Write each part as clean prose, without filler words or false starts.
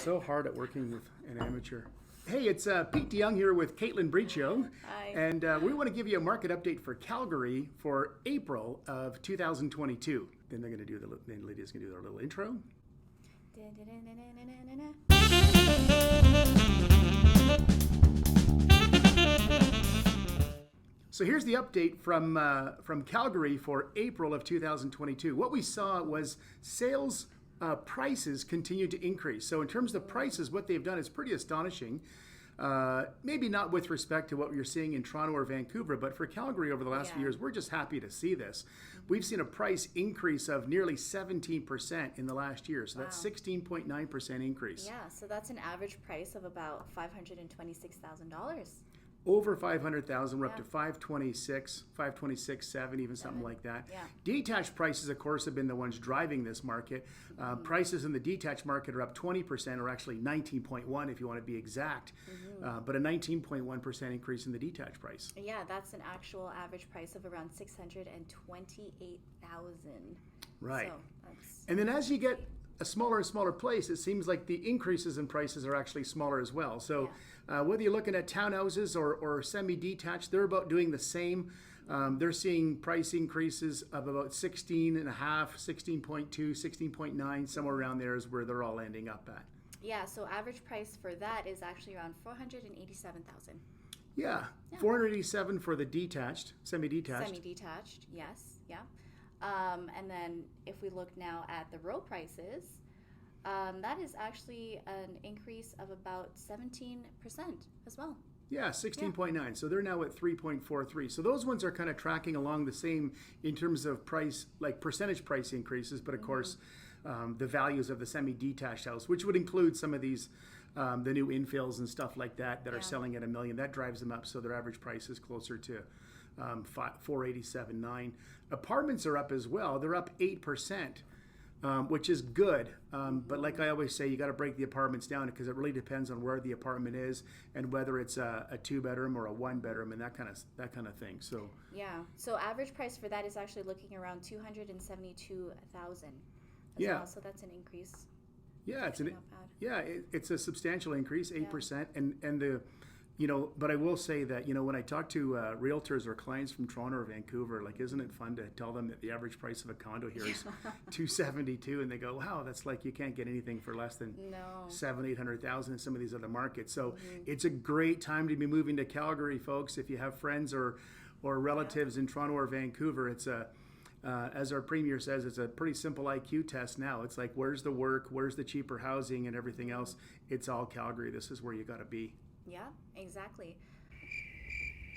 so hard at working with an amateur. Hey, it's Pete DeYoung here with Caitlin Briccio. Hi. And we want to give you a market update for Calgary for April of 2022. Then they're going to do then Lydia's going to do their little intro. So here's the update from Calgary for April of 2022. What we saw was sales prices continued to increase. So in terms of prices, what they've done is pretty astonishing. Maybe not with respect to what you're seeing in Toronto or Vancouver, but for Calgary over the last few years, we're just happy to see this. We've seen a price increase of nearly 17% in the last year. So that's 16.9% increase. Yeah, so that's an average price of about $526,000. Over 500,000, we're up to 526, 526.7, even something like that. Yeah. Detached prices, of course, have been the ones driving this market. Prices in the detached market are up 20%, or actually 19.1 if you want to be exact, but a 19.1% increase in the detached price. Yeah, that's an actual average price of around $628,000. Right. So that's And then as you get a smaller and smaller place, it seems like the increases in prices are actually smaller as well. So whether you're looking at townhouses or semi-detached, they're about doing the same. They're seeing price increases of about 16.5, 16.2, 16.9, somewhere around there is where they're all ending up at. yeah, so average price for that is actually around $487,000. Yeah, 487 for the detached, semi-detached. Semi-detached, yes, yeah. And then if we look now at the row prices, that is actually an increase of about 17% as well. Yeah, 16.9. So they're now at 3.43. So those ones are kind of tracking along the same in terms of price, like percentage price increases, but of course, the values of the semi-detached house, which would include some of these, the new infills and stuff like that are selling at $1 million. That drives them up, so their average price is closer to 487.9. Apartments are up as well. They're up 8%, which is good. But like I always say, you got to break the apartments down because it really depends on where the apartment is and whether it's a 2-bedroom or a 1-bedroom and that kind of thing. So so average price for that is actually looking around $272,000. Well, so that's an increase. Yeah, Not bad. it's a substantial increase, 8%, and the. But I will say that, when I talk to realtors or clients from Toronto or Vancouver, like, isn't it fun to tell them that the average price of a condo here is $272, and they go, wow, that's like you can't get anything for less than $700,000-800,000 in some of these other markets. So it's a great time to be moving to Calgary, folks. If you have friends or relatives in Toronto or Vancouver, it's as our premier says, it's a pretty simple IQ test now. It's like, where's the work, where's the cheaper housing and everything else? It's all Calgary. This is where you got to be. Yeah, exactly.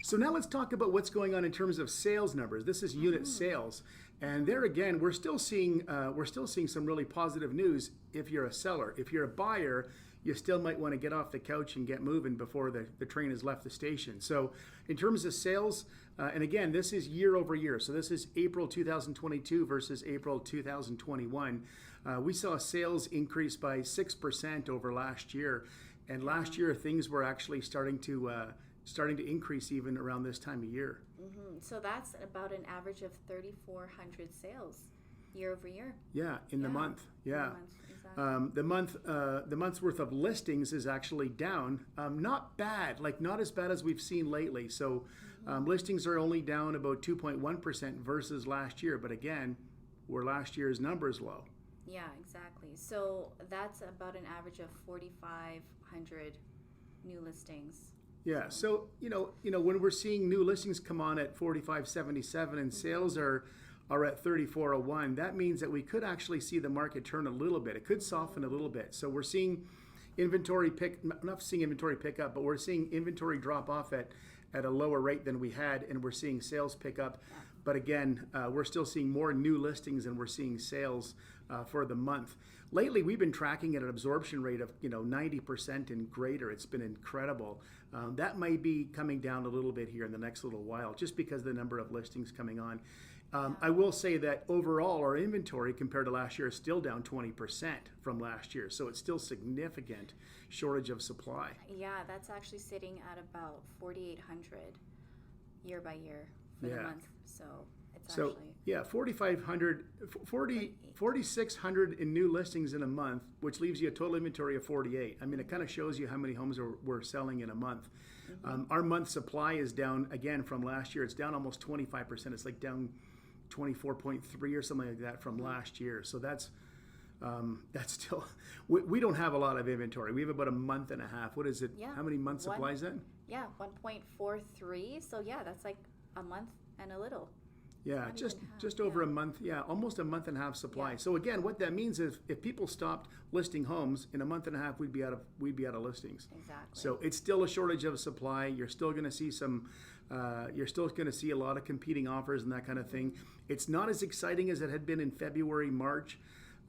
So now let's talk about what's going on in terms of sales numbers. This is unit sales, and there again, we're still seeing some really positive news. If you're a seller, if you're a buyer, you still might want to get off the couch and get moving before the train has left the station. So in terms of sales, and again, this is year over year. So this is April 2022 versus April 2021. We saw sales increase by 6% over last year. And last year, things were actually starting to increase even around this time of year. So that's about an average of 3,400 sales year over year. Yeah, in the month. Yeah, exactly. The month's worth of listings is actually down. Not bad, like not as bad as we've seen lately. So listings are only down about 2.1% versus last year. But again, were last year's numbers low? Yeah, exactly. So that's about an average of 4,500 new listings. Yeah. So when we're seeing new listings come on at 45.77 and sales are at 34.01, that means that we could actually see the market turn a little bit. It could soften a little bit. So we're seeing not seeing inventory pick up, but we're seeing inventory drop off at a lower rate than we had, and we're seeing sales pick up. Yeah. But again, we're still seeing more new listings than we're seeing sales for the month. Lately, we've been tracking at an absorption rate of 90% and greater. It's been incredible. That might be coming down a little bit here in the next little while, just because of the number of listings coming on. I will say that overall, our inventory compared to last year is still down 20% from last year. So it's still significant shortage of supply. Yeah, that's actually sitting at about 4,800 year by year for the month. So So actually. yeah, 4,500, 4,600 in new listings in a month, which leaves you a total inventory of 48. I mean, it kind of shows you how many homes we're selling in a month. Our month supply is down again from last year. It's down almost 25%. It's like down 24.3 or something like that from last year. So that's still, we don't have a lot of inventory. We have about a month and a half. What is it? Yeah. How many months supply is that? Yeah, 1.43. So yeah, that's like a month and a little. Yeah, Not just even half, just over yeah. a month. Yeah, almost a month and a half supply. Yeah. So again, what that means is if people stopped listing homes in a month and a half, we'd be out of listings. Exactly. So it's still a shortage of supply. You're still going to see some. You're still going to see a lot of competing offers and that kind of thing. It's not as exciting as it had been in February, March.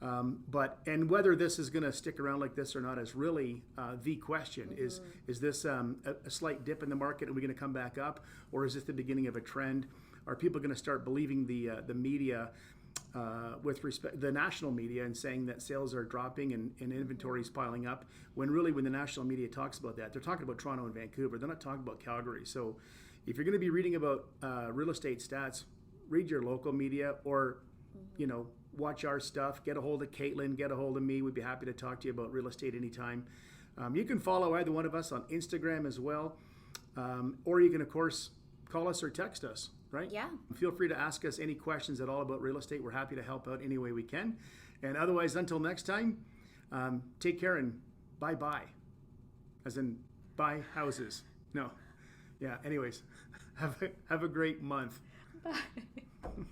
And whether this is going to stick around like this or not is really the question. Is this a slight dip in the market? Are we going to come back up, or is this the beginning of a trend? Are people going to start believing the media, with respect the national media, and saying that sales are dropping and inventory is piling up? When really, when the national media talks about that, they're talking about Toronto and Vancouver. They're not talking about Calgary. So, if you're going to be reading about real estate stats, read your local media, or watch our stuff. Get a hold of Caitlin, get a hold of me. We'd be happy to talk to you about real estate anytime. You can follow either one of us on Instagram as well, or you can, of course, call us or text us, right? Yeah. Feel free to ask us any questions at all about real estate. We're happy to help out any way we can. And otherwise, until next time, take care and bye-bye, as in buy houses. No. Yeah, anyways, have a great month. Bye.